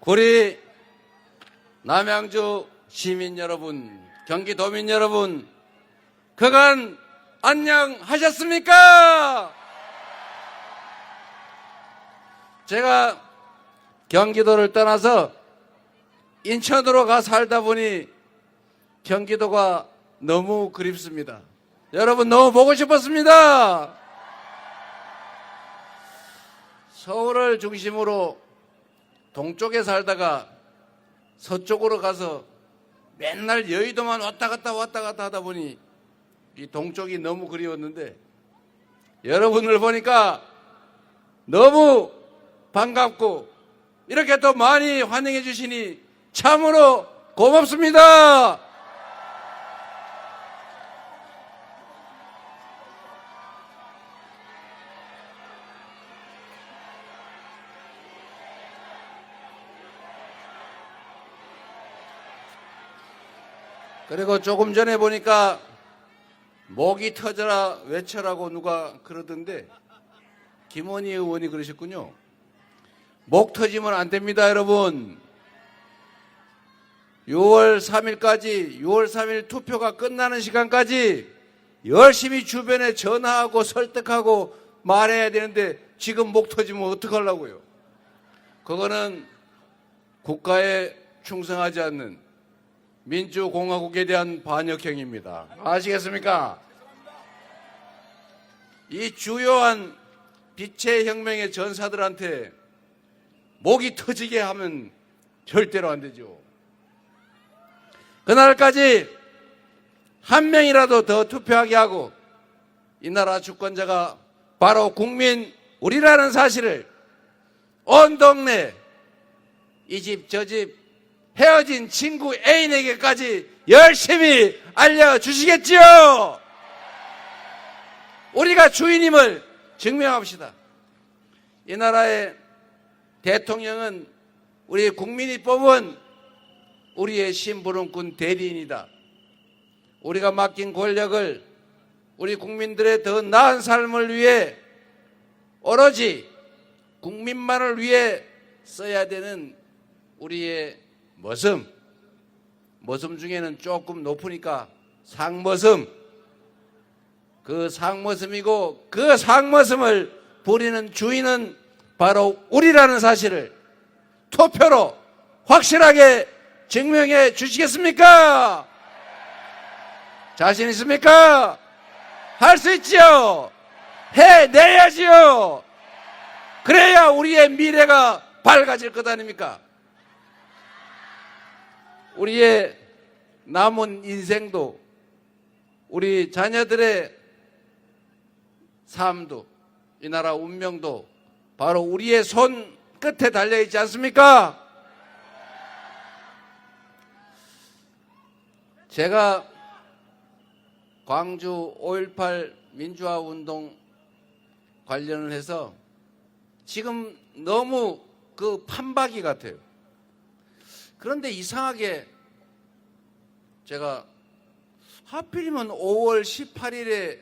우리 남양주 시민 여러분, 경기도민 여러분, 그간 안녕하셨습니까? 제가 경기도를 떠나서 인천으로 가 살다 보니 경기도가 너무 그립습니다. 여러분 너무 보고 싶었습니다. 서울을 중심으로 동쪽에 살다가 서쪽으로 가서 맨날 여의도만 왔다 갔다 하다 보니 이 동쪽이 너무 그리웠는데 여러분을 보니까 너무 반갑고 이렇게 또 많이 환영해 주시니 참으로 고맙습니다. 그리고 조금 전에 보니까 목이 터져라 외쳐라고 누가 그러던데 김원희 의원이 그러셨군요. 목 터지면 안 됩니다, 여러분. 6월 3일까지, 6월 3일 투표가 끝나는 시간까지 열심히 주변에 전화하고 설득하고 말해야 되는데 지금 목 터지면 어떡하려고요? 그거는 국가에 충성하지 않는 민주공화국에 대한 반역행위입니다. 아시겠습니까? 이 주요한 빛의 혁명의 전사들한테 목이 터지게 하면 절대로 안 되죠. 그날까지 한 명이라도 더 투표하게 하고 이 나라 주권자가 바로 국민 우리라는 사실을 온 동네 이 집 저 집 헤어진 친구 애인에게까지 열심히 알려주시겠지요? 우리가 주인임을 증명합시다. 이 나라의 대통령은 우리 국민이 뽑은 우리의 심부름꾼 대리인이다. 우리가 맡긴 권력을 우리 국민들의 더 나은 삶을 위해 오로지 국민만을 위해 써야 되는 우리의 머슴 중에는 조금 높으니까 상머슴, 그 상머슴이고 그 상머슴을 부리는 주인은 바로 우리라는 사실을 투표로 확실하게 증명해 주시겠습니까? 자신 있습니까? 할 수 있지요? 해내야지요? 그래야 우리의 미래가 밝아질 것 아닙니까? 우리의 남은 인생도 우리 자녀들의 삶도 이 나라 운명도 바로 우리의 손 끝에 달려있지 않습니까? 제가 광주 5.18 민주화 운동 관련을 해서 지금 너무 그 판박이 같아요. 그런데 이상하게 제가 하필이면 5월 18일에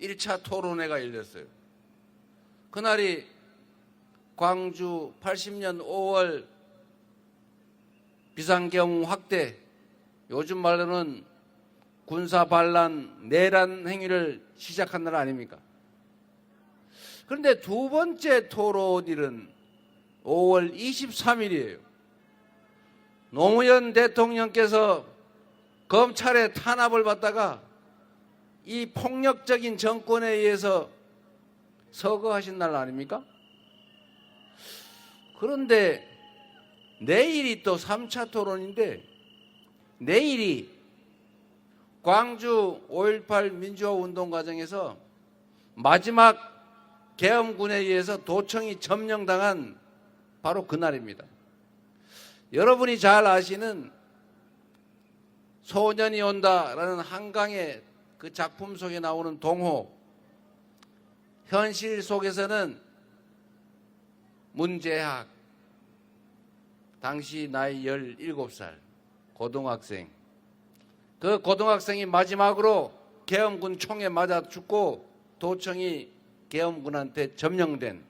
1차 토론회가 열렸어요. 그날이 광주 80년 5월 비상경 확대, 요즘 말로는 군사 반란, 내란 행위를 시작한 날 아닙니까? 그런데 두 번째 토론일은 5월 23일이에요. 노무현 대통령께서 검찰의 탄압을 받다가 이 폭력적인 정권에 의해서 서거하신 날 아닙니까? 그런데 내일이 또 3차 토론인데 내일이 광주 5.18 민주화 운동 과정에서 마지막 계엄군에 의해서 도청이 점령당한 바로 그날입니다. 여러분이 잘 아시는 소년이 온다라는 한강의 그 작품 속에 나오는 동호, 현실 속에서는 문재학, 당시 나이 17살 고등학생, 그 고등학생이 마지막으로 계엄군 총에 맞아 죽고 도청이 계엄군한테 점령된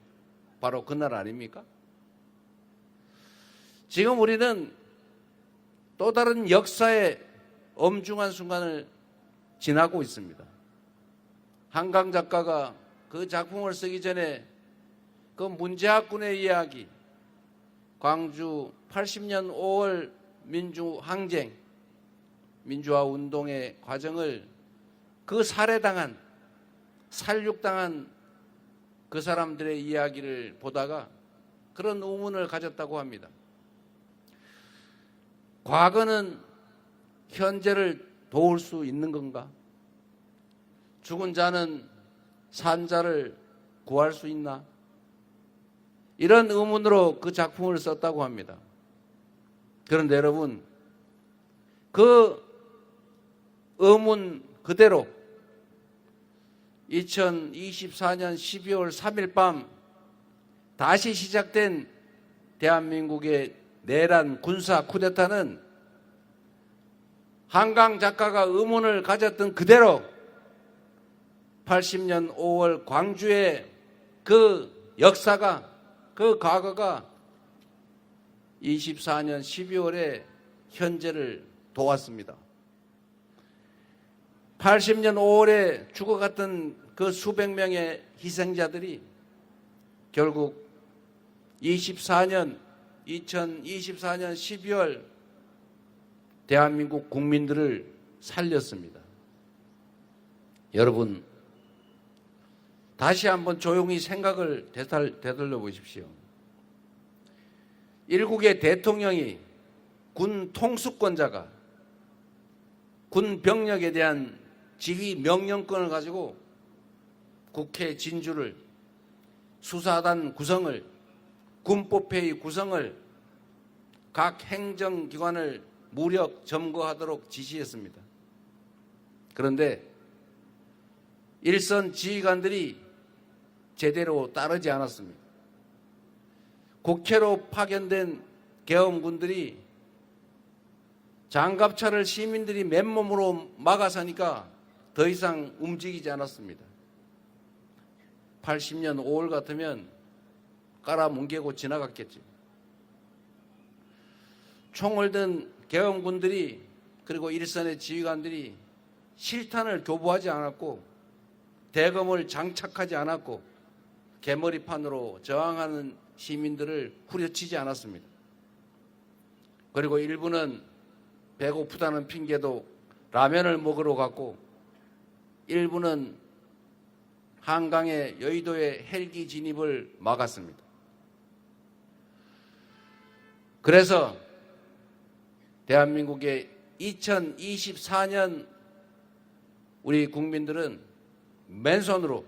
바로 그날 아닙니까? 지금 우리는 또 다른 역사의 엄중한 순간을 지나고 있습니다. 한강 작가가 그 작품을 쓰기 전에 그 문제학 군의 이야기, 광주 80년 5월 민주항쟁, 민주화 운동의 과정을 그 살해당한, 살육당한 그 사람들의 이야기를 보다가 그런 의문을 가졌다고 합니다. 과거는 현재를 도울 수 있는 건가? 죽은 자는 산 자를 구할 수 있나? 이런 의문으로 그 작품을 썼다고 합니다. 그런데 여러분, 그 의문 그대로 2024년 12월 3일 밤 다시 시작된 대한민국의 내란 군사 쿠데타는 한강 작가가 의문을 가졌던 그대로 80년 5월 광주의 그 역사가, 그 과거가 24년 12월에 현재를 도왔습니다. 80년 5월에 죽어갔던 그 수백 명의 희생자들이 결국 2024년 12월 대한민국 국민들을 살렸습니다. 여러분, 다시 한번 조용히 생각을 되돌려 보십시오. 일국의 대통령이 군 통수권자가 군 병력에 대한 지휘 명령권을 가지고 국회 진주를, 수사단 구성을, 군법회의 구성을, 각 행정기관을 무력 점거하도록 지시했습니다. 그런데 일선 지휘관들이 제대로 따르지 않았습니다. 국회로 파견된 계엄군들이 장갑차를 시민들이 맨몸으로 막아서니까 더 이상 움직이지 않았습니다. 80년 5월 같으면 깔아뭉개고 지나갔겠지. 총을 든 계엄군들이, 그리고 일선의 지휘관들이 실탄을 교부하지 않았고 대검을 장착하지 않았고 개머리판으로 저항하는 시민들을 후려치지 않았습니다. 그리고 일부는 배고프다는 핑계도 라면을 먹으러 갔고, 일부는 한강의 여의도의 헬기 진입을 막았습니다. 그래서 대한민국의 2024년 우리 국민들은 맨손으로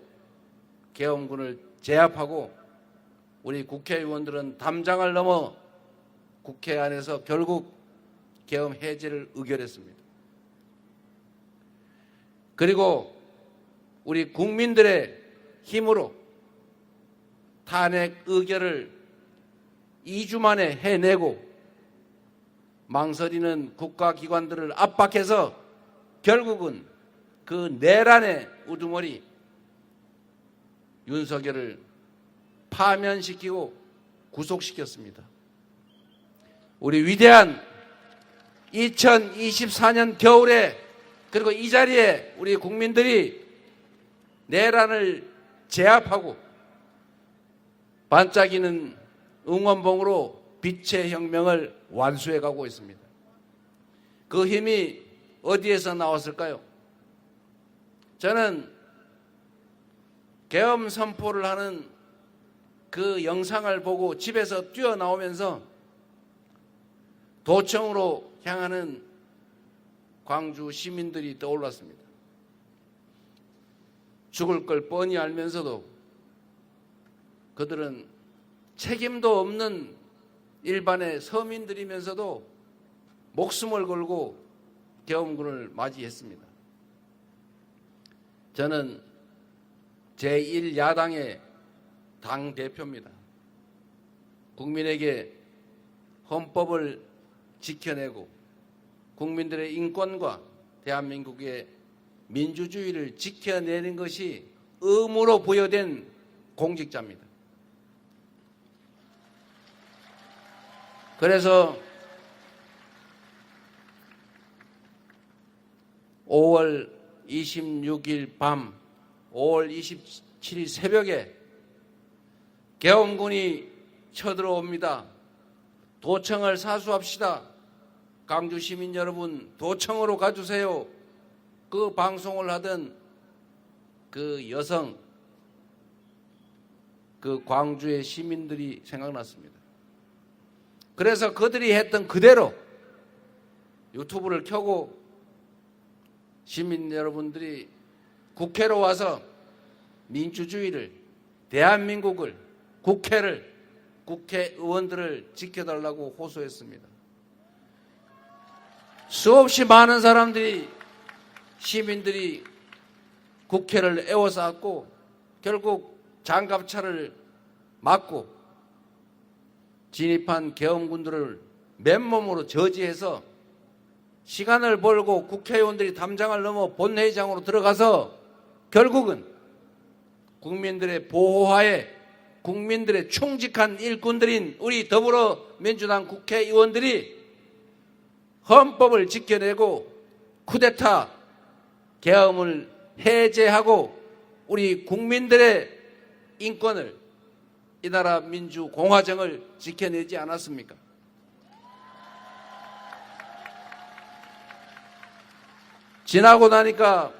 계엄군을 제압하고, 우리 국회의원들은 담장을 넘어 국회 안에서 결국 계엄 해제를 의결했습니다. 그리고 우리 국민들의 힘으로 탄핵 의결을 2주 만에 해내고, 망설이는 국가기관들을 압박해서 결국은 그 내란의 우두머리 윤석열을 파면시키고 구속시켰습니다. 우리 위대한 2024년 겨울에, 그리고 이 자리에 우리 국민들이 내란을 제압하고 반짝이는 응원봉으로 빛의 혁명을 완수해 가고 있습니다. 그 힘이 어디에서 나왔을까요? 저는 계엄 선포를 하는 그 영상을 보고 집에서 뛰어나오면서 도청으로 향하는 광주 시민들이 떠올랐습니다. 죽을 걸 뻔히 알면서도 그들은 책임도 없는 일반의 서민들이면서도 목숨을 걸고 계엄군을 맞이했습니다. 저는 제1야당의 당대표입니다. 국민에게 헌법을 지켜내고 국민들의 인권과 대한민국의 민주주의를 지켜내는 것이 의무로 부여된 공직자입니다. 그래서 5월 26일 밤, 5월 27일 새벽에 계엄군이 쳐들어옵니다. 도청을 사수합시다. 광주 시민 여러분, 도청으로 가주세요. 그 방송을 하던 그 여성, 그 광주의 시민들이 생각났습니다. 그래서 그들이 했던 그대로 유튜브를 켜고 시민 여러분들이 국회로 와서 민주주의를, 대한민국을, 국회를, 국회의원들을 지켜달라고 호소했습니다. 수없이 많은 사람들이, 시민들이 국회를 에워쌌고 결국 장갑차를 맞고 진입한 계엄군들을 맨몸으로 저지해서 시간을 벌고 국회의원들이 담장을 넘어 본회의장으로 들어가서 결국은 국민들의 보호하에 국민들의 충직한 일꾼들인 우리 더불어민주당 국회의원들이 헌법을 지켜내고 쿠데타 계엄을 해제하고 우리 국민들의 인권을, 이 나라 민주공화정을 지켜내지 않았습니까? 지나고 나니까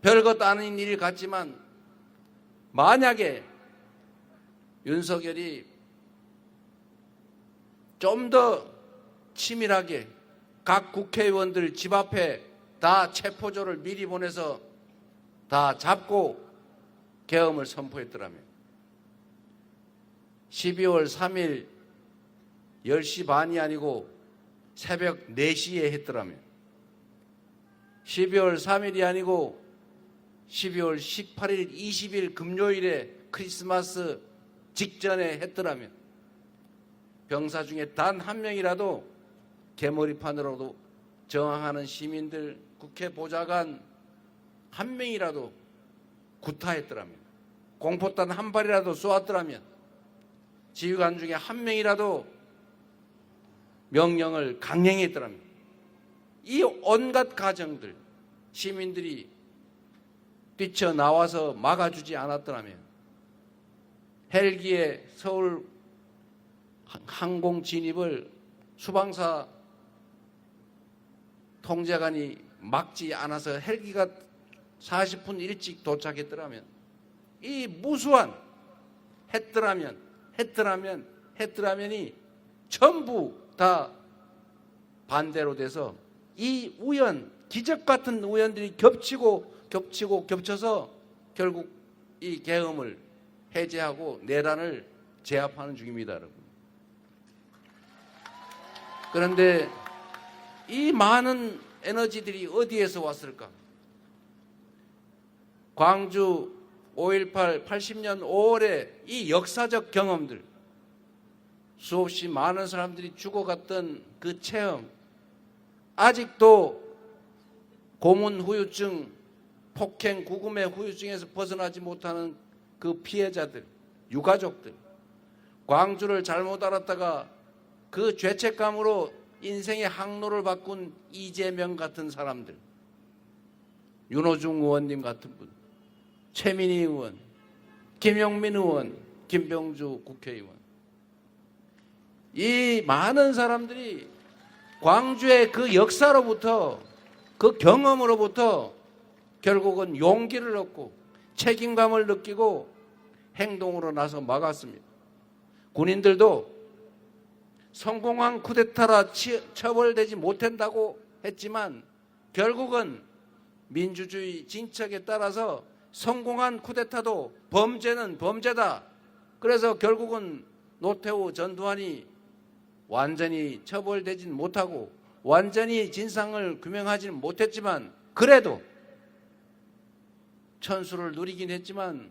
별것 아닌 일 같지만 만약에 윤석열이 좀 더 치밀하게 각 국회의원들 집 앞에 다 체포조를 미리 보내서 다 잡고 계엄을 선포했더라면, 12월 3일 10시 반이 아니고 새벽 4시에 했더라면, 12월 3일이 아니고 12월 18일, 20일 금요일에 크리스마스 직전에 했더라면 병사 중에 단 한 명이라도 개머리판으로도 저항하는 시민들, 국회 보좌관 한 명이라도 구타했더라면, 공포탄 한 발이라도 쏘았더라면, 지휘관 중에 한 명이라도 명령을 강행했더라면, 이 온갖 가정들, 시민들이 뛰쳐나와서 막아주지 않았더라면 헬기에 서울 항공 진입을 수방사 통제관이 막지 않아서 헬기가 40분 일찍 도착했더라면, 이 무수한 했더라면이 전부 다 반대로 돼서 이 우연, 기적 같은 우연들이 겹쳐서 결국 이 계엄을 해제하고 내란을 제압하는 중입니다, 여러분. 그런데 이 많은 에너지들이 어디에서 왔을까? 광주 5.18 80년 5월에 이 역사적 경험들, 수없이 많은 사람들이 죽어갔던 그 체험, 아직도 고문 후유증, 폭행, 구금의 후유증에서 벗어나지 못하는 그 피해자들, 유가족들, 광주를 잘못 알았다가 그 죄책감으로 인생의 항로를 바꾼 이재명 같은 사람들, 윤호중 의원님 같은 분, 최민희 의원, 김용민 의원, 김병주 국회의원, 이 많은 사람들이 광주의 그 역사로부터, 그 경험으로부터 결국은 용기를 얻고 책임감을 느끼고 행동으로 나서 막았습니다. 군인들도 성공한 쿠데타라 처벌되지 못한다고 했지만 결국은 민주주의 진척에 따라서 성공한 쿠데타도 범죄는 범죄다. 그래서 결국은 노태우 전두환이 완전히 처벌되진 못하고 완전히 진상을 규명하지는 못했지만, 그래도 천수를 누리긴 했지만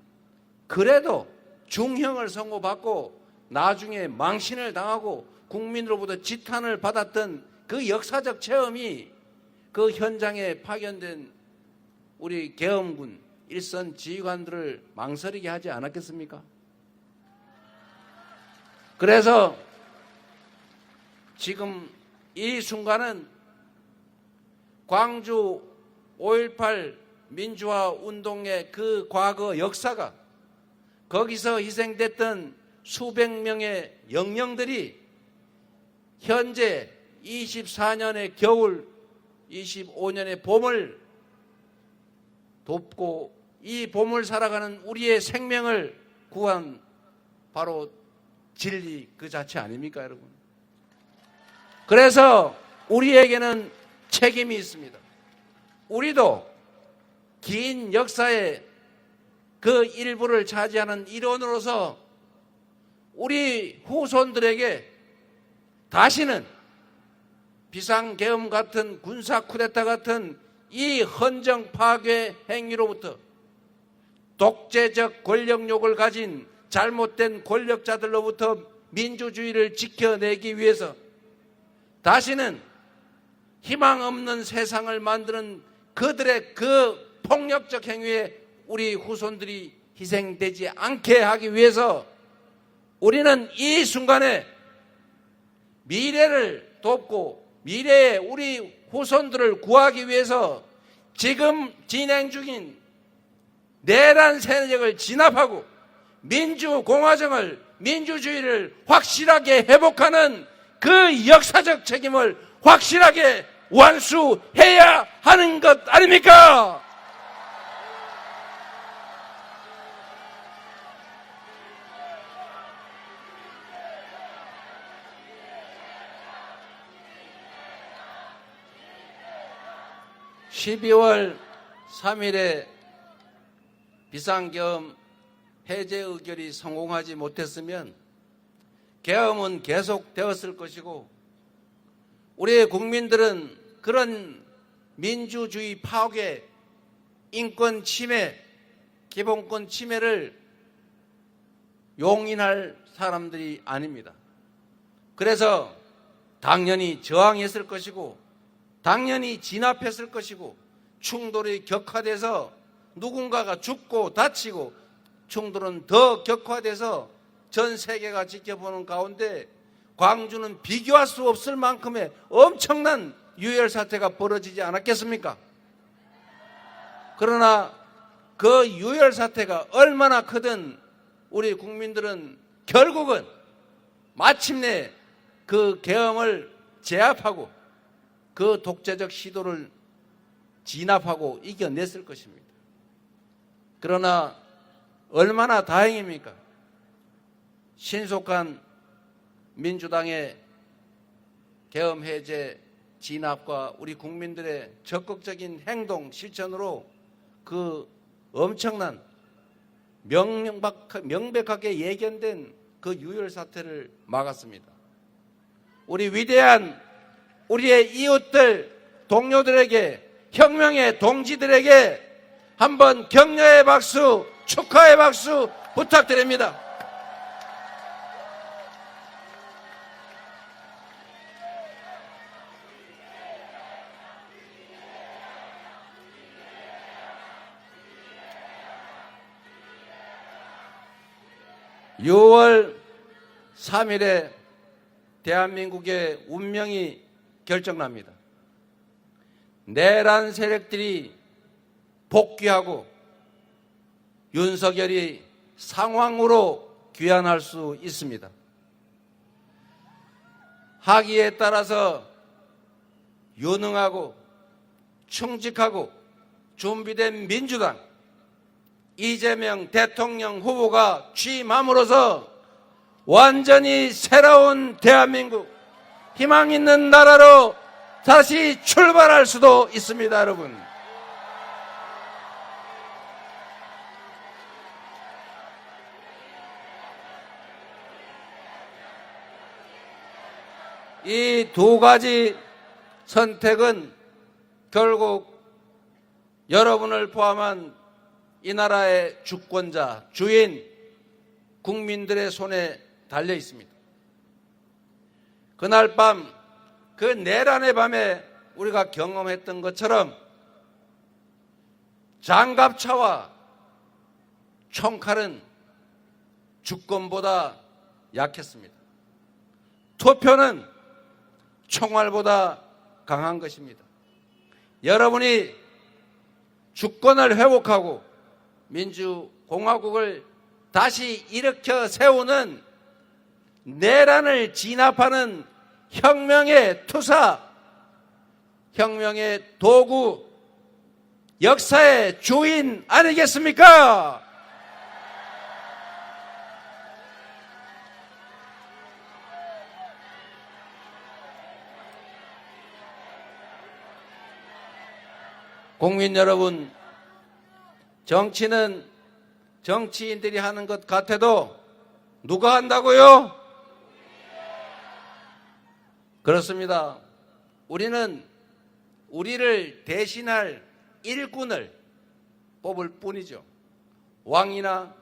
그래도 중형을 선고받고 나중에 망신을 당하고 국민으로부터 지탄을 받았던 그 역사적 체험이 그 현장에 파견된 우리 계엄군 일선 지휘관들을 망설이게 하지 않았겠습니까? 그래서 지금 이 순간은 광주 5.18 민주화 운동의 그 과거 역사가, 거기서 희생됐던 수백 명의 영령들이 현재 24년의 겨울, 25년의 봄을 돕고 이 봄을 살아가는 우리의 생명을 구한 바로 진리 그 자체 아닙니까, 여러분? 그래서 우리에게는 책임이 있습니다. 우리도 긴 역사의 그 일부를 차지하는 일원으로서 우리 후손들에게 다시는 비상계엄 같은 군사 쿠데타 같은 이 헌정 파괴 행위로부터 독재적 권력욕을 가진 잘못된 권력자들로부터 민주주의를 지켜내기 위해서 다시는 희망 없는 세상을 만드는 그들의 그 폭력적 행위에 우리 후손들이 희생되지 않게 하기 위해서 우리는 이 순간에 미래를 돕고 미래에 우리 후손들을 구하기 위해서 지금 진행 중인 내란 세력을 진압하고 민주공화정을, 민주주의를 확실하게 회복하는 그 역사적 책임을 확실하게 완수해야 하는 것 아닙니까? (12월 3일에) 비상계엄 해제 의결이 성공하지 못했으면 계엄은 계속되었을 것이고 우리의 국민들은 그런 민주주의 파괴, 인권 침해, 기본권 침해를 용인할 사람들이 아닙니다. 그래서 당연히 저항했을 것이고 당연히 진압했을 것이고 충돌이 격화돼서 누군가가 죽고 다치고 충돌은 더 격화돼서 전 세계가 지켜보는 가운데 광주는 비교할 수 없을 만큼의 엄청난 유혈 사태가 벌어지지 않았겠습니까? 그러나 그 유혈 사태가 얼마나 크든 우리 국민들은 결국은 마침내 그 계엄을 제압하고 그 독재적 시도를 진압하고 이겨냈을 것입니다. 그러나 얼마나 다행입니까? 신속한 민주당의 계엄 해제 진압과 우리 국민들의 적극적인 행동 실천으로 그 엄청난 명백하게 예견된 그 유혈 사태를 막았습니다. 우리 위대한 우리의 이웃들, 동료들에게, 혁명의 동지들에게 한번 격려의 박수, 축하의 박수 부탁드립니다. (6월 3일에) 대한민국의 운명이 결정납니다. 내란 세력들이 복귀하고 윤석열이 상황으로 귀환할 수 있습니다. 하기에 따라서 유능하고 충직하고 준비된 민주당 이재명 대통령 후보가 취임함으로써 완전히 새로운 대한민국, 희망 있는 나라로 다시 출발할 수도 있습니다, 여러분. 이 두 가지 선택은 결국 여러분을 포함한 이 나라의 주권자, 주인, 국민들의 손에 달려 있습니다. 그날 밤, 그 내란의 밤에 우리가 경험했던 것처럼 장갑차와 총칼은 주권보다 약했습니다. 투표는 총알보다 강한 것입니다. 여러분이 주권을 회복하고 민주공화국을 다시 일으켜 세우는 내란을 진압하는 혁명의 투사, 혁명의 도구, 역사의 주인 아니겠습니까? 국민 여러분, 정치는 정치인들이 하는 것 같아도 누가 한다고요? 그렇습니다. 우리는 우리를 대신할 일꾼을 뽑을 뿐이죠. 왕이나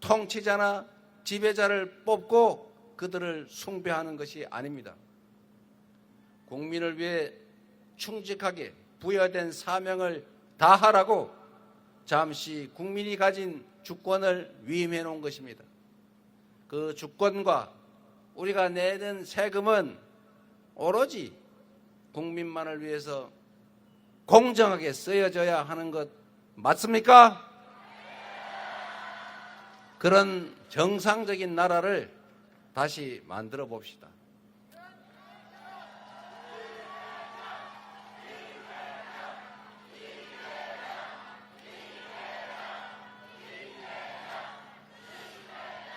통치자나 지배자를 뽑고 그들을 숭배하는 것이 아닙니다. 국민을 위해 충직하게 부여된 사명을 다하라고 잠시 국민이 가진 주권을 위임해 놓은 것입니다. 그 주권과 우리가 내는 세금은 오로지 국민만을 위해서 공정하게 쓰여져야 하는 것 맞습니까? 그런 정상적인 나라를 다시 만들어 봅시다.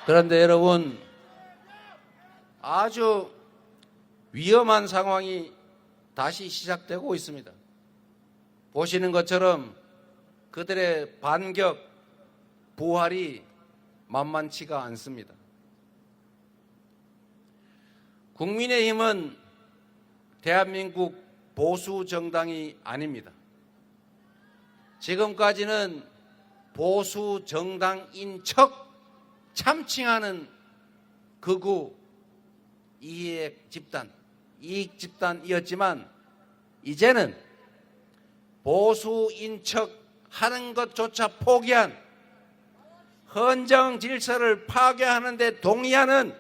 그런데 여러분, 아주 위험한 상황이 다시 시작되고 있습니다. 보시는 것처럼 그들의 반격, 부활이 만만치가 않습니다. 국민의힘은 대한민국 보수 정당이 아닙니다. 지금까지는 보수 정당인 척 참칭하는 극우 이익 집단이었지만 이제는 보수인 척 하는 것조차 포기한, 헌정 질서를 파괴하는 데 동의하는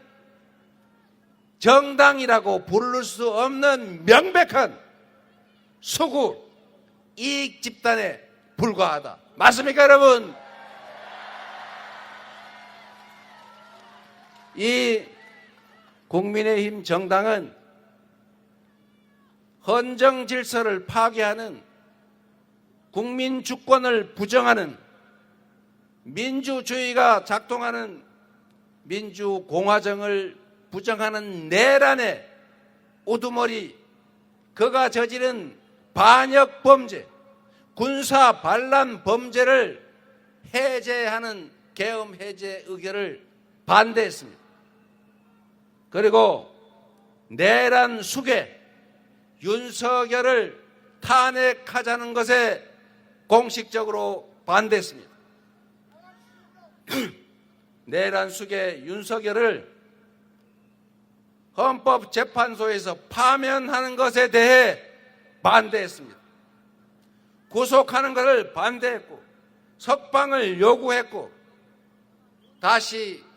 정당이라고 부를 수 없는 명백한 수구 이익 집단에 불과하다. 맞습니까, 여러분? 이 국민의힘 정당은 헌정 질서를 파괴하는, 국민 주권을 부정하는, 민주주의가 작동하는 민주공화정을 부정하는 내란의 우두머리, 그가 저지른 반역 범죄, 군사 반란 범죄를 해제하는 계엄 해제 의결을 반대했습니다. 그리고 내란 수괴, 윤석열을 탄핵하자는 것에 공식적으로 반대했습니다. 내란 수괴 윤석열을 헌법재판소에서 파면하는 것에 대해 반대했습니다. 구속하는 것을 반대했고 석방을 요구했고 다시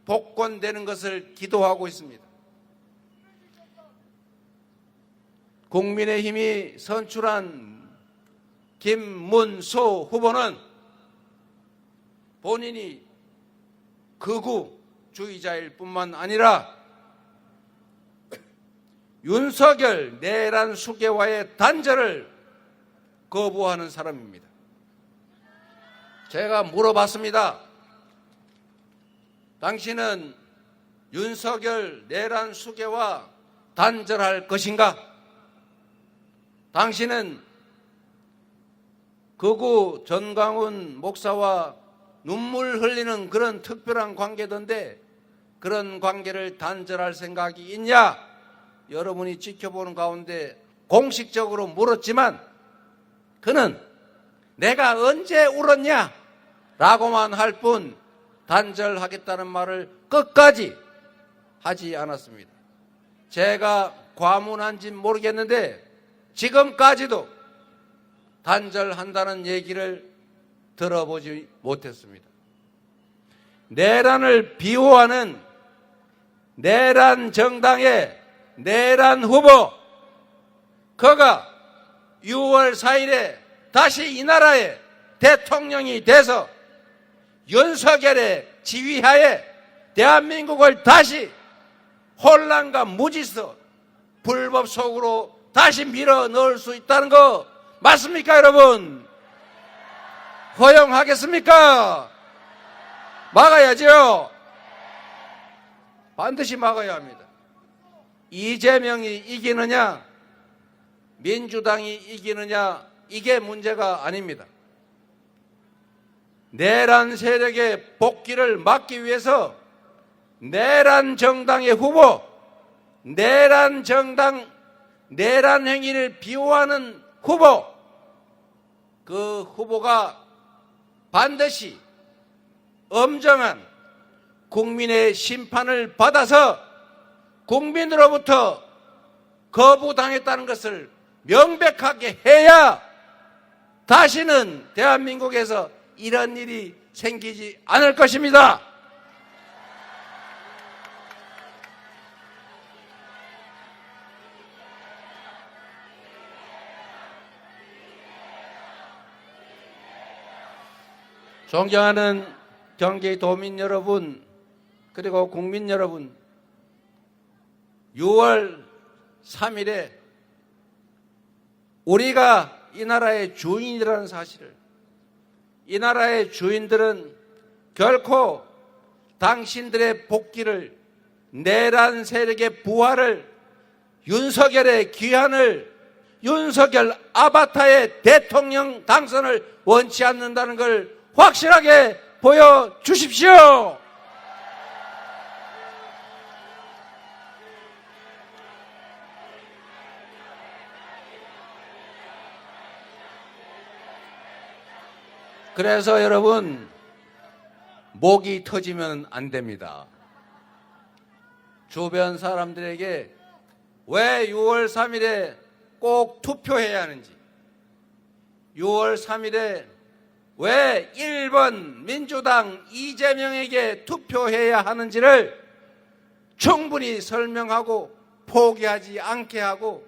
복권되는 것을 기도하고 있습니다. 국민의힘이 선출한 김문수 후보는 본인이 극우주의자일 뿐만 아니라 윤석열 내란 수괴와의 단절을 거부하는 사람입니다. 제가 물어봤습니다. 당신은 윤석열 내란 수괴와 단절할 것인가? 당신은 극우 전광훈 목사와 눈물 흘리는 그런 특별한 관계던데 그런 관계를 단절할 생각이 있냐? 여러분이 지켜보는 가운데 공식적으로 물었지만 그는 내가 언제 울었냐? 라고만 할 뿐 단절하겠다는 말을 끝까지 하지 않았습니다. 제가 과문한지 모르겠는데 지금까지도 단절한다는 얘기를 들어보지 못했습니다. 내란을 비호하는 내란 정당의 내란 후보 그가 6월 4일에 다시 이 나라의 대통령이 돼서 윤석열의 지휘하에 대한민국을 다시 혼란과 무질서, 불법 속으로 다시 밀어 넣을 수 있다는 거 맞습니까, 여러분? 허용하겠습니까? 막아야죠. 반드시 막아야 합니다. 이재명이 이기느냐, 민주당이 이기느냐, 이게 문제가 아닙니다. 내란 세력의 복귀를 막기 위해서 내란 정당의 후보, 내란 정당, 내란 행위를 비호하는 후보, 그 후보가 반드시 엄정한 국민의 심판을 받아서 국민으로부터 거부당했다는 것을 명백하게 해야 다시는 대한민국에서 이런 일이 생기지 않을 것입니다. 존경하는 경기도민 여러분, 그리고 국민 여러분, 6월 3일에 우리가 이 나라의 주인이라는 사실을, 이 나라의 주인들은 결코 당신들의 복귀를, 내란 세력의 부활을, 윤석열의 귀환을, 윤석열 아바타의 대통령 당선을 원치 않는다는 걸 확실하게 보여주십시오. 그래서 여러분, 목이 터지면 안 됩니다. 주변 사람들에게 왜 6월 3일에 꼭 투표해야 하는지, 6월 3일에 왜 1번 민주당 이재명에게 투표해야 하는지를 충분히 설명하고 포기하지 않게 하고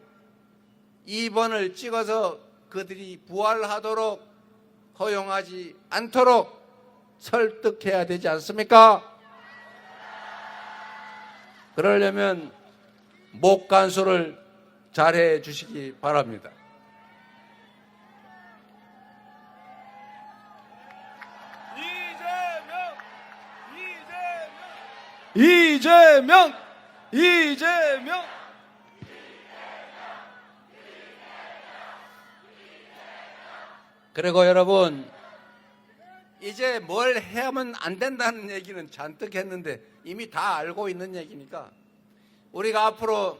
2번을 찍어서 그들이 부활하도록 허용하지 않도록 설득해야 되지 않습니까? 그러려면 목 간수를 잘해 주시기 바랍니다. 이재명! 이재명! 그리고 여러분, 이제 뭘 해야만 안 된다는 얘기는 잔뜩 했는데 이미 다 알고 있는 얘기니까 우리가 앞으로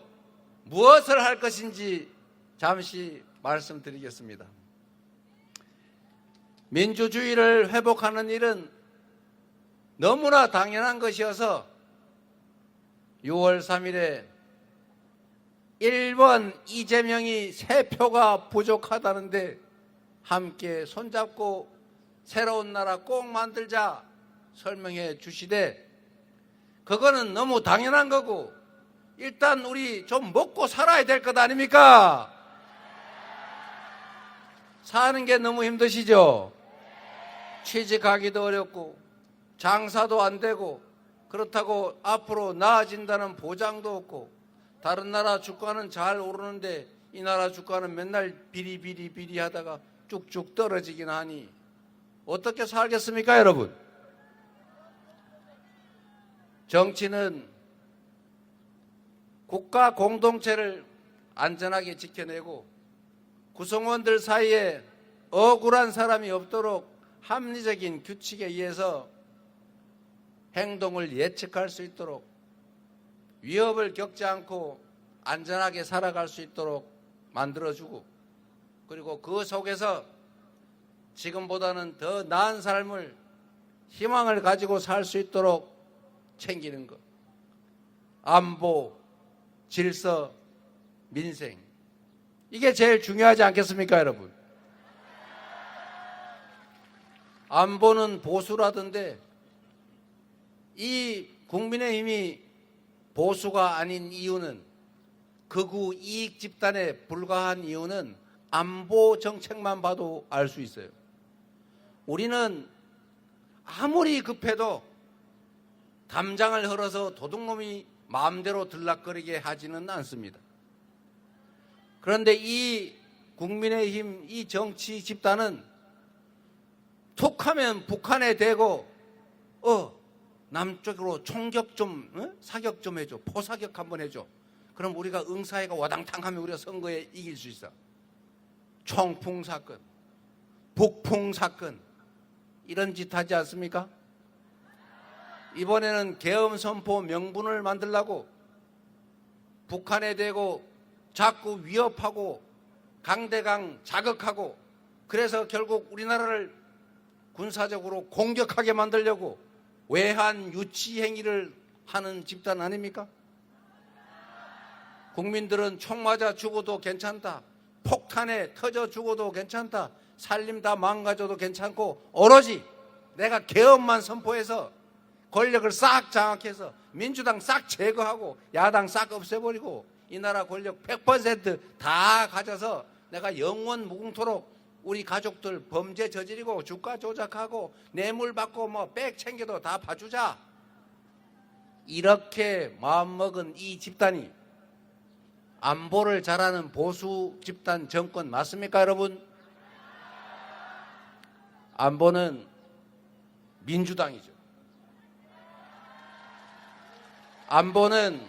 무엇을 할 것인지 잠시 말씀드리겠습니다. 민주주의를 회복하는 일은 너무나 당연한 것이어서 6월 3일에 1번 이재명이 3표가 부족하다는데 함께 손잡고 새로운 나라 꼭 만들자 설명해 주시되, 그거는 너무 당연한 거고 일단 우리 좀 먹고 살아야 될 것 아닙니까? 사는 게 너무 힘드시죠? 취직하기도 어렵고 장사도 안 되고 그렇다고 앞으로 나아진다는 보장도 없고, 다른 나라 주가는 잘 오르는데 이 나라 주가는 맨날 비리비리 하다가 쭉쭉 떨어지긴 하니 어떻게 살겠습니까, 여러분? 정치는 국가 공동체를 안전하게 지켜내고 구성원들 사이에 억울한 사람이 없도록 합리적인 규칙에 의해서 행동을 예측할 수 있도록, 위협을 겪지 않고 안전하게 살아갈 수 있도록 만들어주고, 그리고 그 속에서 지금보다는 더 나은 삶을, 희망을 가지고 살 수 있도록 챙기는 것. 안보, 질서, 민생, 이게 제일 중요하지 않겠습니까, 여러분? 안보는 보수라던데 이 국민의힘이 보수가 아닌 이유는 극우 이익 집단에 불과한 이유는 안보 정책만 봐도 알 수 있어요. 우리는 아무리 급해도 담장을 흘어서 도둑놈이 마음대로 들락거리게 하지는 않습니다. 그런데 이 국민의힘 이 정치 집단은 툭하면 북한에 대고 남쪽으로 총격 좀 사격 좀 해줘, 포사격 한번 해줘. 그럼 우리가 응사해가 와당탕하면 우리가 선거에 이길 수 있어. 총풍 사건, 북풍 사건 이런 짓 하지 않습니까? 이번에는 계엄 선포 명분을 만들려고 북한에 대고 자꾸 위협하고 강대강 자극하고 그래서 결국 우리나라를 군사적으로 공격하게 만들려고 외환 유치 행위를 하는 집단 아닙니까? 국민들은 총 맞아 죽어도 괜찮다, 폭탄에 터져 죽어도 괜찮다, 살림 다 망가져도 괜찮고 오로지 내가 계엄만 선포해서 권력을 싹 장악해서 민주당 싹 제거하고 야당 싹 없애버리고 이 나라 권력 100% 다 가져서 내가 영원 무궁토록 우리 가족들 범죄 저지르고 주가 조작하고 뇌물 받고 뭐 백 챙겨도 다 봐주자, 이렇게 마음먹은 이 집단이 안보를 잘하는 보수 집단 정권 맞습니까, 여러분? 안보는 민주당이죠. 안보는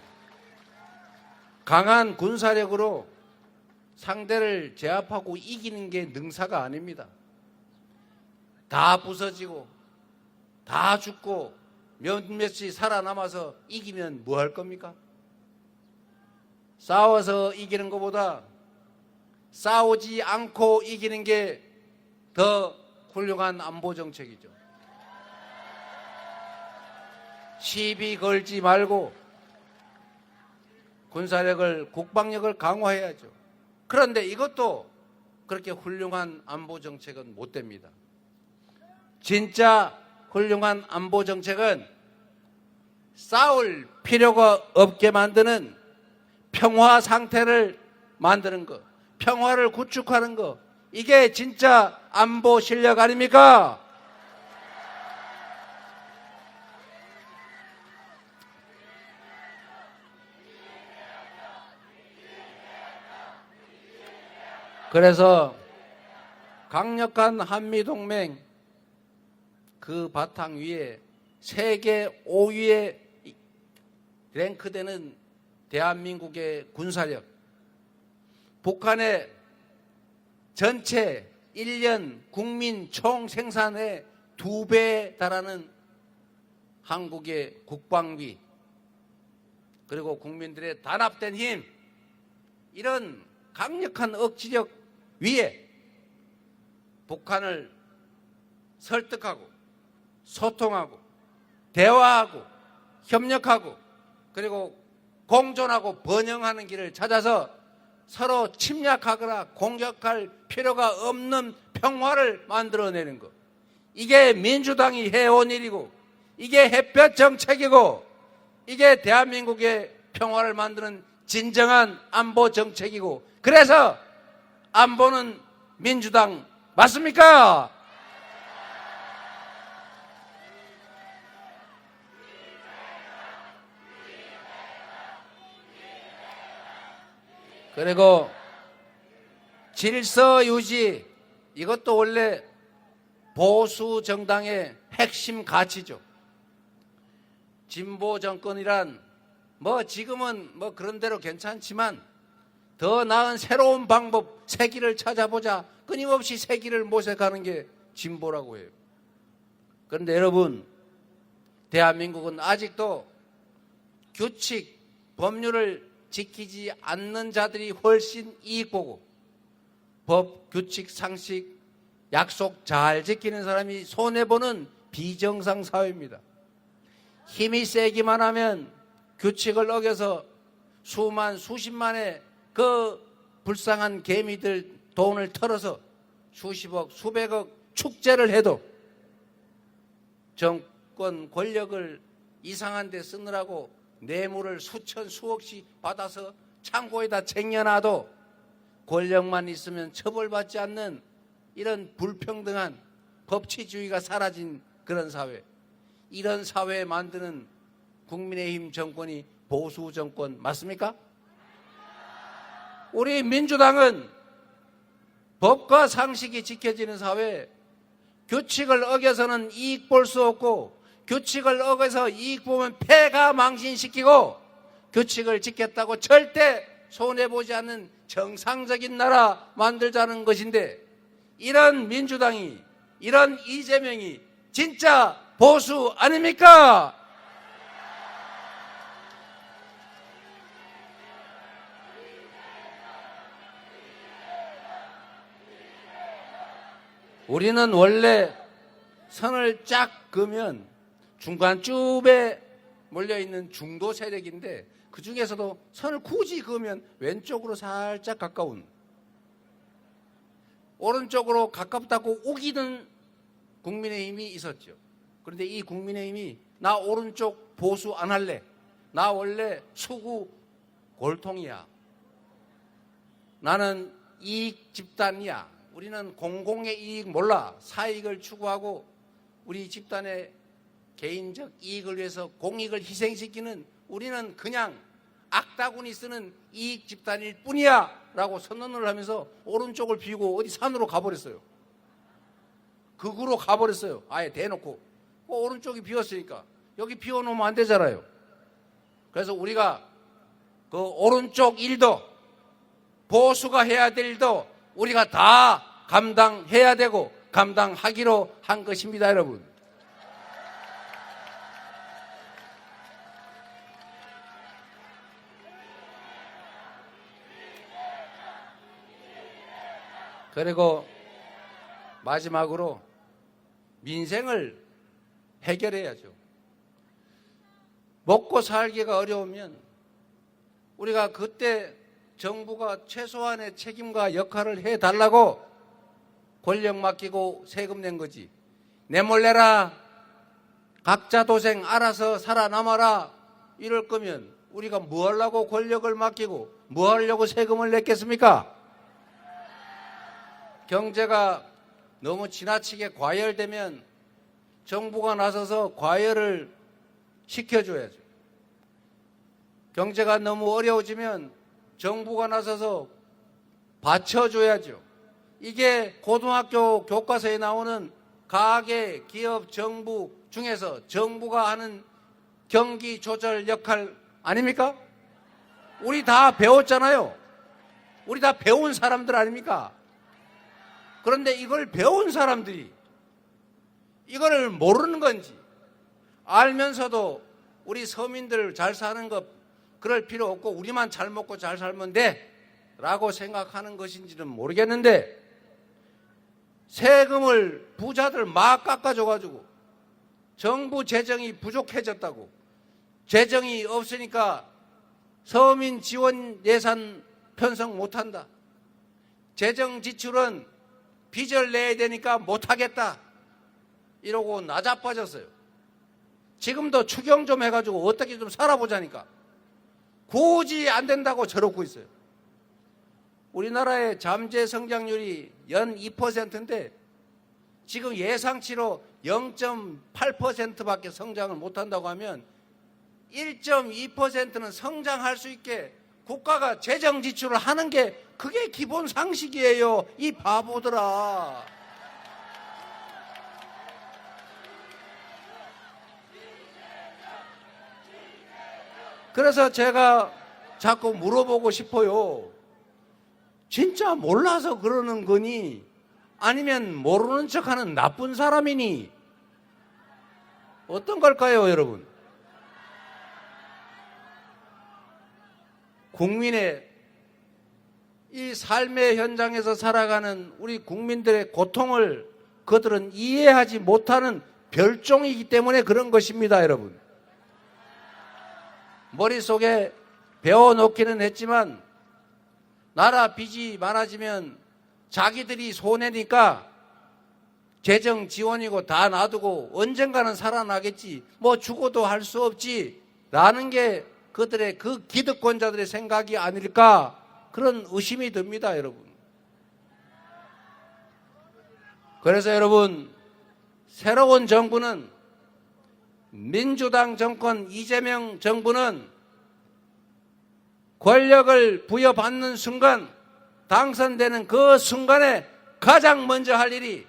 강한 군사력으로 상대를 제압하고 이기는 게 능사가 아닙니다. 다 부서지고 다 죽고 몇몇이 살아남아서 이기면 뭐 할 겁니까? 싸워서 이기는 것보다 싸우지 않고 이기는 게 더 훌륭한 안보 정책이죠. 시비 걸지 말고 군사력을, 국방력을 강화해야죠. 그런데 이것도 그렇게 훌륭한 안보 정책은 못 됩니다. 진짜 훌륭한 안보 정책은 싸울 필요가 없게 만드는 평화 상태를 만드는 것, 평화를 구축하는 것, 이게 진짜 안보 실력 아닙니까? 그래서 강력한 한미동맹 그 바탕 위에 세계 5위에 랭크되는 대한민국의 군사력, 북한의 전체 1년 국민 총생산의 2배에 달하는 한국의 국방비, 그리고 국민들의 단합된 힘, 이런 강력한 억지력 위에 북한을 설득하고 소통하고 대화하고 협력하고 그리고 공존하고 번영하는 길을 찾아서 서로 침략하거나 공격할 필요가 없는 평화를 만들어내는 것, 이게 민주당이 해온 일이고 이게 햇볕 정책이고 이게 대한민국의 평화를 만드는 진정한 안보 정책이고, 그래서 안보는 민주당 맞습니까? 그리고 질서 유지, 이것도 원래 보수 정당의 핵심 가치죠. 진보 정권이란 뭐 지금은 뭐 그런 대로 괜찮지만 더 나은 새로운 방법, 새 길을 찾아보자, 끊임없이 새 길을 모색하는 게 진보라고 해요. 그런데 여러분, 대한민국은 아직도 규칙, 법률을 지키지 않는 자들이 훨씬 이익 보고 법, 규칙, 상식, 약속 잘 지키는 사람이 손해보는 비정상 사회입니다. 힘이 세기만 하면 규칙을 어겨서 수십만의 그 불쌍한 개미들 돈을 털어서 수십억, 수백억 축제를 해도 정권 권력을 이상한 데 쓰느라고 뇌물을 수천, 수억씩 받아서 창고에다 쟁여놔도 권력만 있으면 처벌받지 않는 이런 불평등한 법치주의가 사라진 그런 사회, 이런 사회 만드는 국민의힘 정권이 보수 정권 맞습니까? 우리 민주당은 법과 상식이 지켜지는 사회, 규칙을 어겨서는 이익 볼 수 없고 규칙을 어겨서 이익 보면 폐가 망신시키고 규칙을 지켰다고 절대 손해보지 않는 정상적인 나라 만들자는 것인데, 이런 민주당이, 이런 이재명이 진짜 보수 아닙니까? 우리는 원래 선을 쫙 그으면 중간쯤에 몰려있는 중도 세력인데, 그 중에서도 선을 굳이 그으면 왼쪽으로 살짝 가까운, 오른쪽으로 가깝다고 우기는 국민의힘이 있었죠. 그런데 이 국민의힘이 나 오른쪽 보수 안 할래, 나 원래 수구 골통이야, 나는 이익 집단이야, 우리는 공공의 이익 몰라, 사익을 추구하고 우리 집단의 개인적 이익을 위해서 공익을 희생시키는, 우리는 그냥 악다군이 쓰는 이익 집단일 뿐이야 라고 선언을 하면서 오른쪽을 비우고 어디 산으로 가버렸어요. 극으로 가버렸어요. 아예 대놓고. 오른쪽이 비었으니까 여기 비워놓으면 안 되잖아요. 그래서 우리가 그 오른쪽 일도, 보수가 해야 될 일도 우리가 다 감당해야 되고 감당하기로 한 것입니다, 여러분. 그리고 마지막으로 민생을 해결해야죠. 먹고 살기가 어려우면 우리가 그때 정부가 최소한의 책임과 역할을 해달라고 권력 맡기고 세금 낸 거지. 내몰래라, 각자 도생 알아서 살아남아라 이럴 거면 우리가 뭐 하려고 권력을 맡기고 뭐 하려고 세금을 냈겠습니까? 경제가 너무 지나치게 과열되면 정부가 나서서 과열을 시켜줘야죠. 경제가 너무 어려워지면 정부가 나서서 받쳐줘야죠. 이게 고등학교 교과서에 나오는 가계, 기업, 정부 중에서 정부가 하는 경기 조절 역할 아닙니까? 우리 다 배웠잖아요. 우리 다 배운 사람들 아닙니까? 그런데 이걸 배운 사람들이 이거를 모르는 건지, 알면서도 우리 서민들 잘 사는 것 그럴 필요 없고 우리만 잘 먹고 잘 살면 돼 라고 생각하는 것인지는 모르겠는데, 세금을 부자들 막 깎아줘가지고 정부 재정이 부족해졌다고, 재정이 없으니까 서민 지원 예산 편성 못한다, 재정 지출은 빚을 내야 되니까 못하겠다 이러고 나자빠졌어요. 지금도 추경 좀 해가지고 어떻게 좀 살아보자니까 굳이 안 된다고 저러고 있어요. 우리나라의 잠재 성장률이 연 2%인데 지금 예상치로 0.8%밖에 성장을 못한다고 하면 1.2%는 성장할 수 있게 국가가 재정 지출을 하는 게 그게 기본 상식이에요, 이 바보들아. 그래서 제가 자꾸 물어보고 싶어요. 진짜 몰라서 그러는 거니 아니면 모르는 척하는 나쁜 사람이니 어떤 걸까요, 여러분? 국민의 이 삶의 현장에서 살아가는 우리 국민들의 고통을 그들은 이해하지 못하는 별종이기 때문에 그런 것입니다, 여러분. 머릿속에 배워놓기는 했지만 나라 빚이 많아지면 자기들이 손해니까 재정 지원이고 다 놔두고 언젠가는 살아나겠지, 뭐 죽어도 할 수 없지 라는 게 그들의 그 기득권자들의 생각이 아닐까 그런 의심이 듭니다, 여러분. 그래서 여러분, 새로운 정부는 민주당 정권 이재명 정부는 권력을 부여받는 순간, 당선되는 그 순간에 가장 먼저 할 일이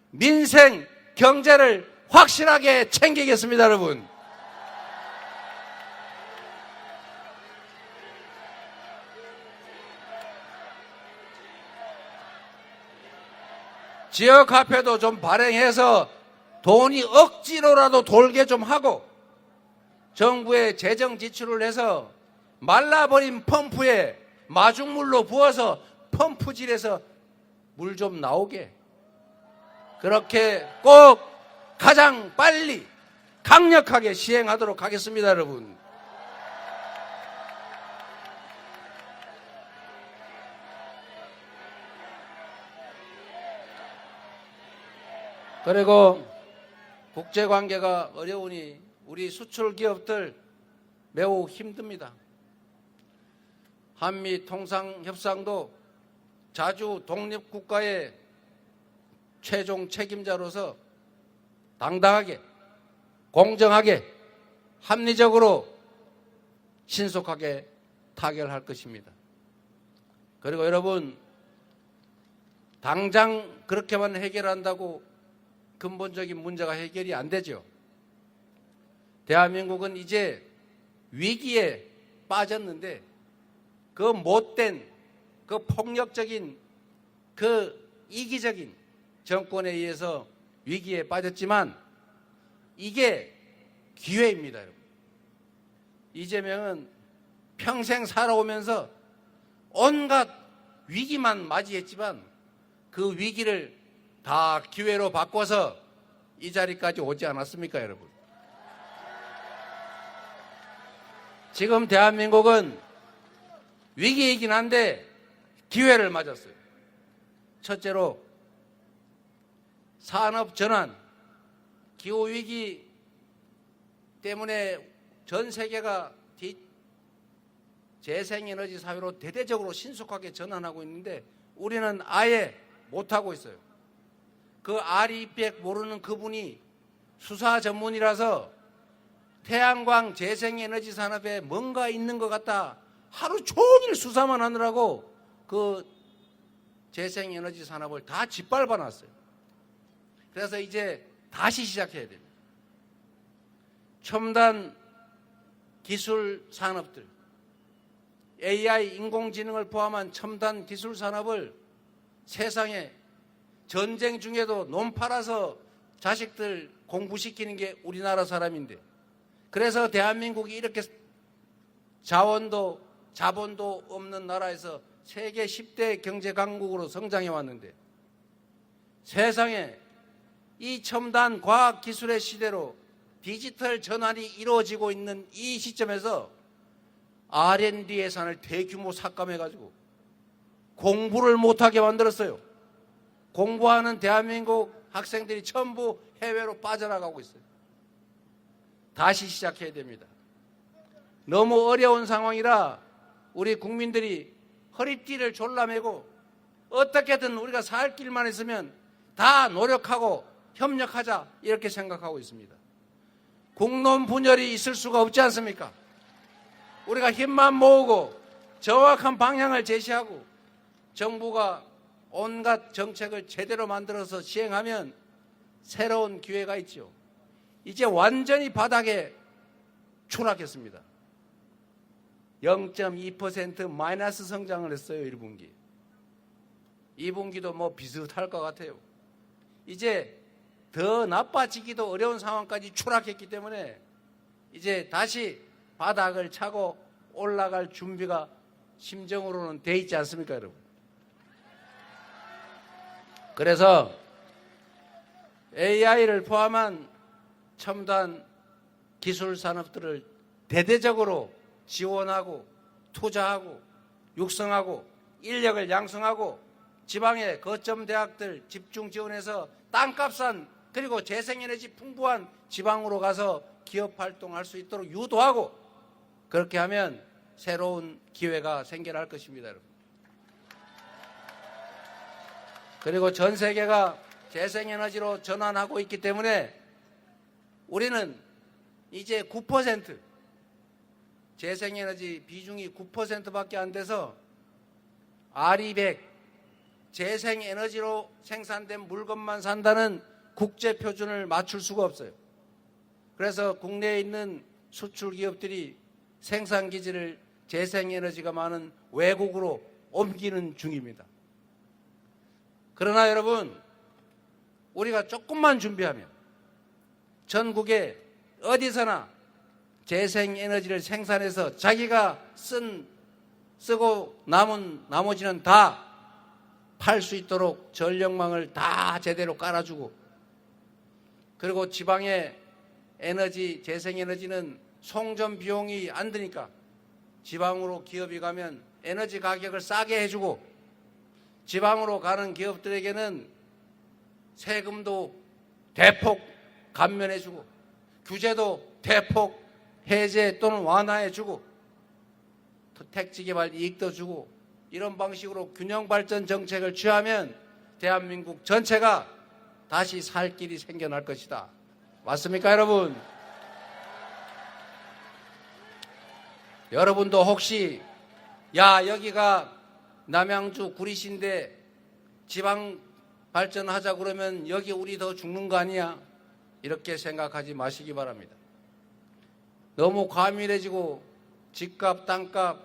민생, 경제를 확실하게 챙기겠습니다, 여러분. 지역화폐도 좀 발행해서 돈이 억지로라도 돌게 좀 하고, 정부의 재정 지출을 해서 말라버린 펌프에 마중물로 부어서 펌프질해서 물 좀 나오게, 그렇게 꼭 가장 빨리 강력하게 시행하도록 하겠습니다, 여러분. 그리고 국제관계가 어려우니 우리 수출 기업들 매우 힘듭니다. 한미 통상협상도 자주 독립국가의 최종 책임자로서 당당하게, 공정하게, 합리적으로 신속하게 타결할 것입니다. 그리고 여러분, 당장 그렇게만 해결한다고 근본적인 문제가 해결이 안 되죠. 대한민국은 이제 위기에 빠졌는데, 그 못된, 그 폭력적인, 그 이기적인 정권에 의해서 위기에 빠졌지만 이게 기회입니다, 여러분. 이재명은 평생 살아오면서 온갖 위기만 맞이했지만 그 위기를 다 기회로 바꿔서 이 자리까지 오지 않았습니까, 여러분? 지금 대한민국은 위기이긴 한데 기회를 맞았어요. 첫째로 산업 전환, 기후위기 때문에 전 세계가 재생에너지 사회로 대대적으로 신속하게 전환하고 있는데 우리는 아예 못하고 있어요. 그 아리백 모르는 그분이 수사 전문이라서 태양광 재생에너지 산업에 뭔가 있는 것 같다, 하루 종일 수사만 하느라고 그 재생에너지 산업을 다 짓밟아 놨어요. 그래서 이제 다시 시작해야 됩니다. 첨단 기술 산업들, AI, 인공지능을 포함한 첨단 기술 산업을 세상에 전쟁 중에도 놈 팔아서 자식들 공부시키는 게 우리나라 사람인데, 그래서 대한민국이 이렇게 자원도 자본도 없는 나라에서 세계 10대 경제 강국으로 성장해 왔는데, 세상에 이 첨단 과학 기술의 시대로 디지털 전환이 이루어지고 있는 이 시점에서 R&D 예산을 대규모 삭감해가지고 공부를 못하게 만들었어요. 공부하는 대한민국 학생들이 전부 해외로 빠져나가고 있어요. 다시 시작해야 됩니다. 너무 어려운 상황이라 우리 국민들이 허리띠를 졸라매고 어떻게든 우리가 살 길만 있으면 다 노력하고 협력하자, 이렇게 생각하고 있습니다. 국론 분열이 있을 수가 없지 않습니까? 우리가 힘만 모으고 정확한 방향을 제시하고 정부가 온갖 정책을 제대로 만들어서 시행하면 새로운 기회가 있죠. 이제 완전히 바닥에 추락했습니다. 0.2% 마이너스 성장을 했어요, 1분기. 2분기도 뭐 비슷할 것 같아요. 이제 더 나빠지기도 어려운 상황까지 추락했기 때문에 이제 다시 바닥을 차고 올라갈 준비가 심정으로는 돼 있지 않습니까, 여러분? 그래서 AI를 포함한 첨단 기술 산업들을 대대적으로 지원하고 투자하고 육성하고 인력을 양성하고 지방의 거점 대학들 집중 지원해서 땅값 싼, 그리고 재생에너지 풍부한 지방으로 가서 기업 활동할 수 있도록 유도하고, 그렇게 하면 새로운 기회가 생겨날 것입니다, 여러분. 그리고 전 세계가 재생에너지로 전환하고 있기 때문에 우리는 이제 9% 재생에너지 비중이 9%밖에 안 돼서 RE100 재생에너지로 생산된 물건만 산다는 국제 표준을 맞출 수가 없어요. 그래서 국내에 있는 수출 기업들이 생산 기지를 재생에너지가 많은 외국으로 옮기는 중입니다. 그러나 여러분, 우리가 조금만 준비하면 전국에 어디서나 재생에너지를 생산해서 자기가 쓰고 남은 나머지는 다 팔 수 있도록 전력망을 다 제대로 깔아주고, 그리고 지방의 에너지, 재생에너지는 송전 비용이 안 드니까 지방으로 기업이 가면 에너지 가격을 싸게 해주고, 지방으로 가는 기업들에게는 세금도 대폭 감면해주고, 규제도 대폭 해제 또는 완화해주고, 택지개발 이익도 주고, 이런 방식으로 균형발전 정책을 취하면 대한민국 전체가 다시 살 길이 생겨날 것이다. 맞습니까, 여러분? 여러분도 혹시 여기가 남양주 구리시인데 지방 발전하자 그러면 여기 우리 더 죽는 거 아니야? 이렇게 생각하지 마시기 바랍니다. 너무 과밀해지고 집값, 땅값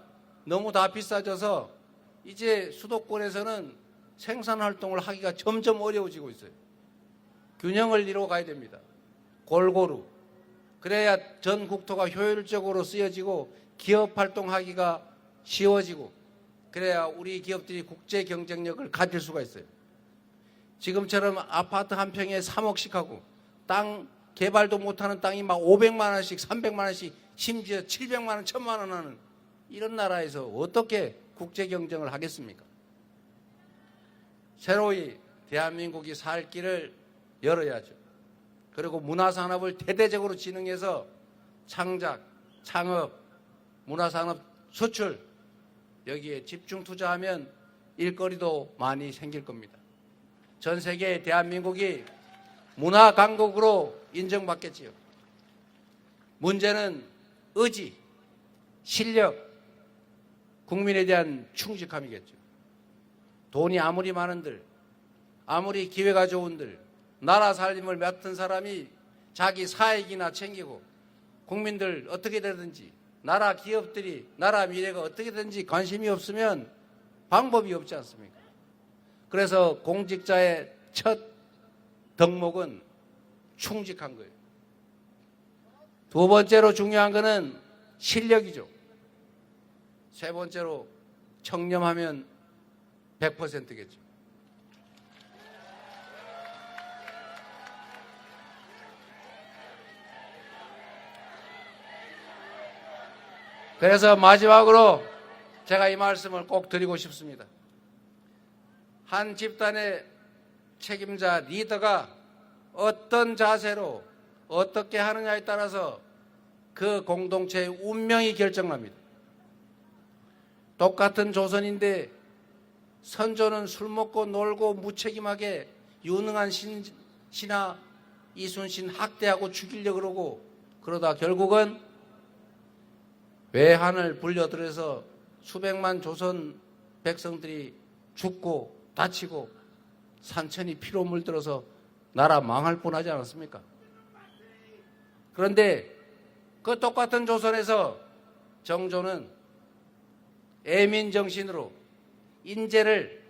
너무 다 비싸져서 이제 수도권에서는 생산활동을 하기가 점점 어려워지고 있어요. 균형을 이루어 가야 됩니다. 골고루. 그래야 전 국토가 효율적으로 쓰여지고 기업 활동하기가 쉬워지고, 그래야 우리 기업들이 국제 경쟁력을 가질 수가 있어요. 지금처럼 아파트 한 평에 3억씩 하고 땅 개발도 못하는 땅이 막 500만 원씩 300만 원씩 심지어 700만 원 1000만 원 하는 이런 나라에서 어떻게 국제 경쟁을 하겠습니까? 새로이 대한민국이 살 길을 열어야죠. 그리고 문화산업을 대대적으로 진흥해서 창작, 창업, 문화산업 수출 여기에 집중 투자하면 일거리도 많이 생길 겁니다. 전 세계에 대한민국이 문화 강국으로 인정받겠지요. 문제는 의지, 실력, 국민에 대한 충직함이겠죠. 돈이 아무리 많은들, 아무리 기회가 좋은들, 나라 살림을 맡은 사람이 자기 사익이나 챙기고 국민들 어떻게 되든지, 나라 기업들이 나라 미래가 어떻게 되든지 관심이 없으면 방법이 없지 않습니까? 그래서 공직자의 첫 덕목은 충직한 거예요. 두 번째로 중요한 거는 실력이죠. 세 번째로 청렴하면 100%겠죠. 그래서 마지막으로 제가 이 말씀을 꼭 드리고 싶습니다. 한 집단의 책임자 리더가 어떤 자세로 어떻게 하느냐에 따라서 그 공동체의 운명이 결정납니다. 똑같은 조선인데 선조는 술 먹고 놀고 무책임하게 유능한 신하 이순신 학대하고 죽이려고 그러고, 그러다 결국은 외환을 불려들여서 수백만 조선 백성들이 죽고 다치고 산천이 피로 물들어서 나라 망할 뻔하지 않았습니까? 그런데 그 똑같은 조선에서 정조는 애민정신으로 인재를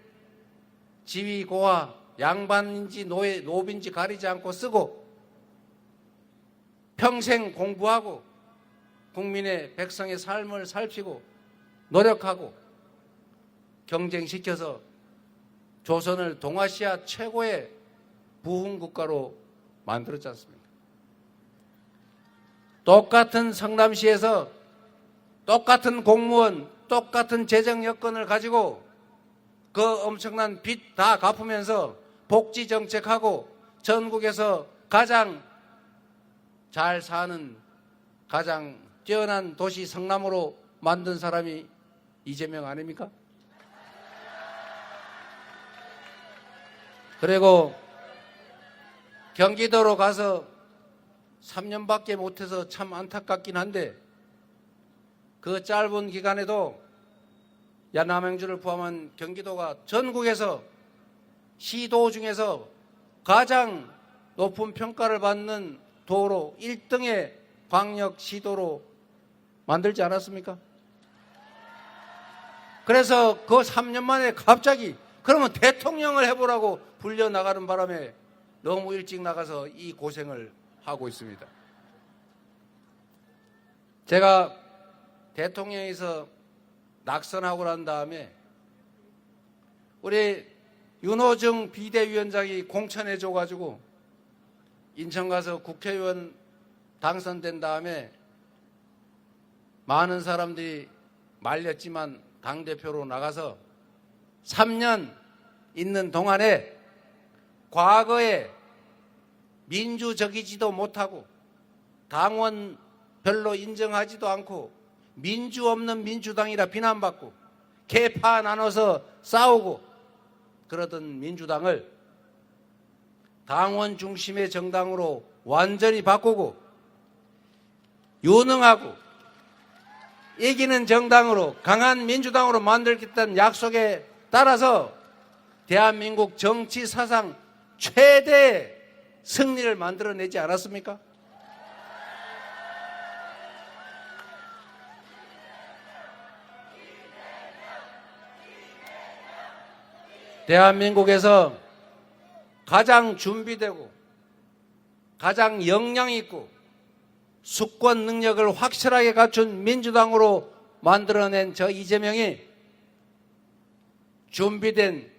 지위 고하 양반인지 노빈지 가리지 않고 쓰고 평생 공부하고 국민의 백성의 삶을 살피고 노력하고 경쟁시켜서 조선을 동아시아 최고의 부흥국가로 만들었지 않습니까? 똑같은 성남시에서 똑같은 공무원, 똑같은 재정 여건을 가지고 그 엄청난 빚 다 갚으면서 복지 정책하고 전국에서 가장 잘 사는, 가장 뛰어난 도시 성남으로 만든 사람이 이재명 아닙니까? 그리고 경기도로 가서 3년밖에 못해서 참 안타깝긴 한데 그 짧은 기간에도 남양주를 포함한 경기도가 전국에서 시도 중에서 가장 높은 평가를 받는 도로 1등의 광역시도로 만들지 않았습니까? 그래서 그 3년 만에 갑자기 그러면 대통령을 해보라고 불려나가는 바람에 너무 일찍 나가서 이 고생을 하고 있습니다. 제가 대통령에서 낙선하고 난 다음에 우리 윤호중 비대위원장이 공천해 줘가지고 인천 가서 국회의원 당선된 다음에 많은 사람들이 말렸지만 당대표로 나가서 3년 있는 동안에 과거에 민주적이지도 못하고 당원 별로 인정하지도 않고 민주 없는 민주당이라 비난받고 계파 나눠서 싸우고 그러던 민주당을 당원 중심의 정당으로 완전히 바꾸고 유능하고 이기는 정당으로 강한 민주당으로 만들겠다는 약속에 따라서 대한민국 정치 사상 최대의 승리를 만들어내지 않았습니까? 대한민국에서 가장 준비되고 가장 역량 있고 수권 능력을 확실하게 갖춘 민주당으로 만들어낸 저 이재명이 준비된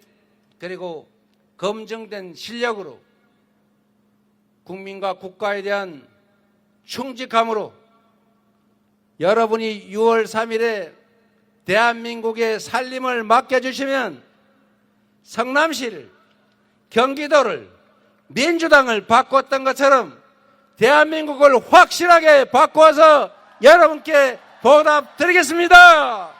그리고 검증된 실력으로 국민과 국가에 대한 충직함으로 여러분이 6월 3일에 대한민국의 살림을 맡겨주시면 성남시를 경기도를 민주당을 바꿨던 것처럼 대한민국을 확실하게 바꿔서 여러분께 보답드리겠습니다.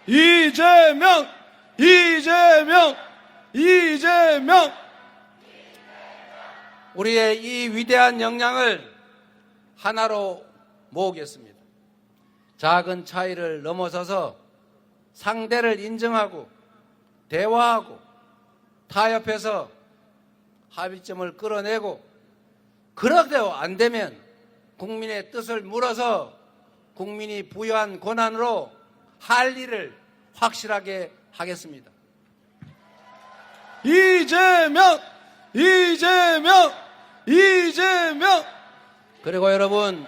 이재명, 이재명, 이재명. 우리의 이 위대한 역량을 하나로 모으겠습니다. 작은 차이를 넘어서서 상대를 인정하고 대화하고 타협해서 합의점을 끌어내고 그렇게도 안 되면 국민의 뜻을 물어서 국민이 부여한 권한으로 할 일을 확실하게 하겠습니다. 이재명, 이재명, 이재명. 그리고 여러분,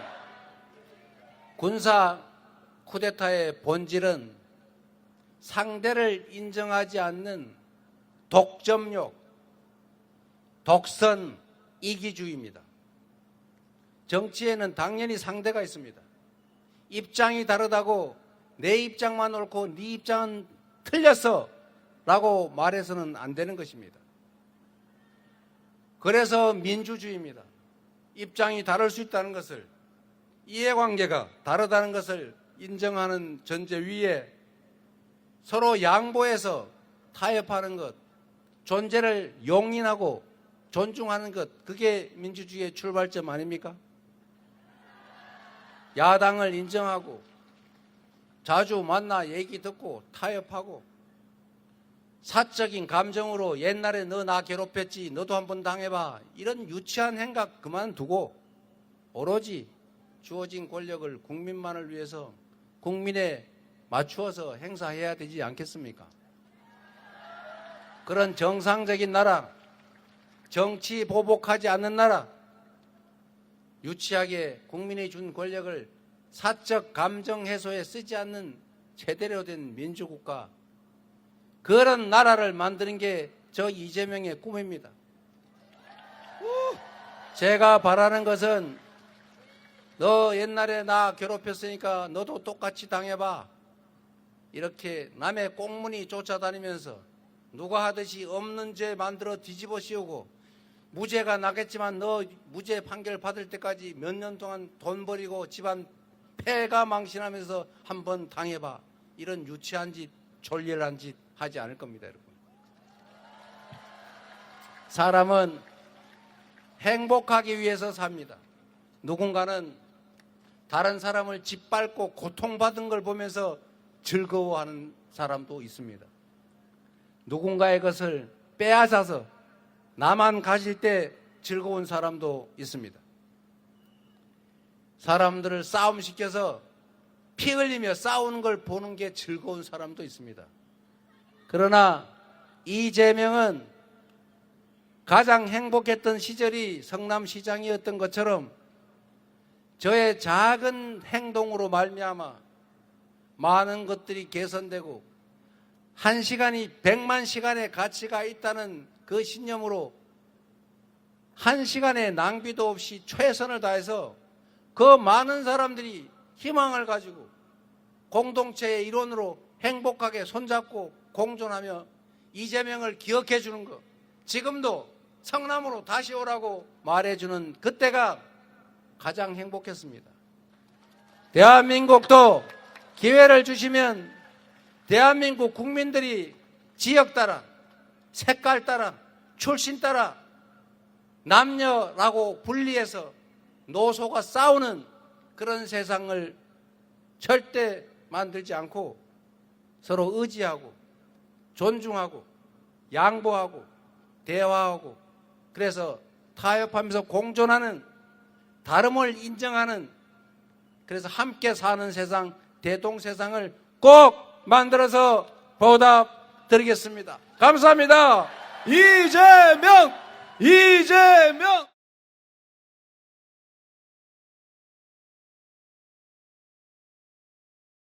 군사 쿠데타의 본질은 상대를 인정하지 않는 독점욕, 독선, 이기주의입니다. 정치에는 당연히 상대가 있습니다. 입장이 다르다고 내 입장만 옳고 네 입장은 틀렸어 라고 말해서는 안 되는 것입니다. 그래서 민주주의입니다. 입장이 다를 수 있다는 것을, 이해관계가 다르다는 것을 인정하는 전제 위에 서로 양보해서 타협하는 것, 존재를 용인하고 존중하는 것, 그게 민주주의의 출발점 아닙니까? 야당을 인정하고 자주 만나 얘기 듣고 타협하고 사적인 감정으로 옛날에 너 나 괴롭혔지 너도 한번 당해봐 이런 유치한 행각 그만두고 오로지 주어진 권력을 국민만을 위해서 국민에 맞추어서 행사해야 되지 않겠습니까? 그런 정상적인 나라, 정치 보복하지 않는 나라, 유치하게 국민이 준 권력을 사적 감정 해소에 쓰지 않는 제대로 된 민주국가, 그런 나라를 만드는 게 저 이재명의 꿈입니다. 제가 바라는 것은 너 옛날에 나 괴롭혔으니까 너도 똑같이 당해봐 이렇게 남의 꽁무니 쫓아다니면서 누가 하듯이 없는 죄 만들어 뒤집어 씌우고 무죄가 나겠지만 너 무죄 판결 받을 때까지 몇 년 동안 돈 버리고 집안 폐가 망신하면서 한번 당해봐. 이런 유치한 짓, 졸렬한 짓 하지 않을 겁니다, 여러분. 사람은 행복하기 위해서 삽니다. 누군가는 다른 사람을 짓밟고 고통받은 걸 보면서 즐거워하는 사람도 있습니다. 누군가의 것을 빼앗아서 나만 가질 때 즐거운 사람도 있습니다. 사람들을 싸움시켜서 피 흘리며 싸우는 걸 보는 게 즐거운 사람도 있습니다. 그러나 이재명은 가장 행복했던 시절이 성남시장이었던 것처럼 저의 작은 행동으로 말미암아 많은 것들이 개선되고 1시간이 100만 시간의 가치가 있다는 그 신념으로 1시간의 낭비도 없이 최선을 다해서 그 많은 사람들이 희망을 가지고 공동체의 일원으로 행복하게 손잡고 공존하며 이재명을 기억해 주는 것, 지금도 성남으로 다시 오라고 말해주는 그때가 가장 행복했습니다. 대한민국도 기회를 주시면 대한민국 국민들이 지역 따라, 색깔 따라, 출신 따라 남녀라고 분리해서 노소가 싸우는 그런 세상을 절대 만들지 않고 서로 의지하고 존중하고 양보하고 대화하고 그래서 타협하면서 공존하는 다름을 인정하는 그래서 함께 사는 세상, 대동세상을 꼭 만들어서 보답드리겠습니다. 감사합니다. 이재명! 이재명!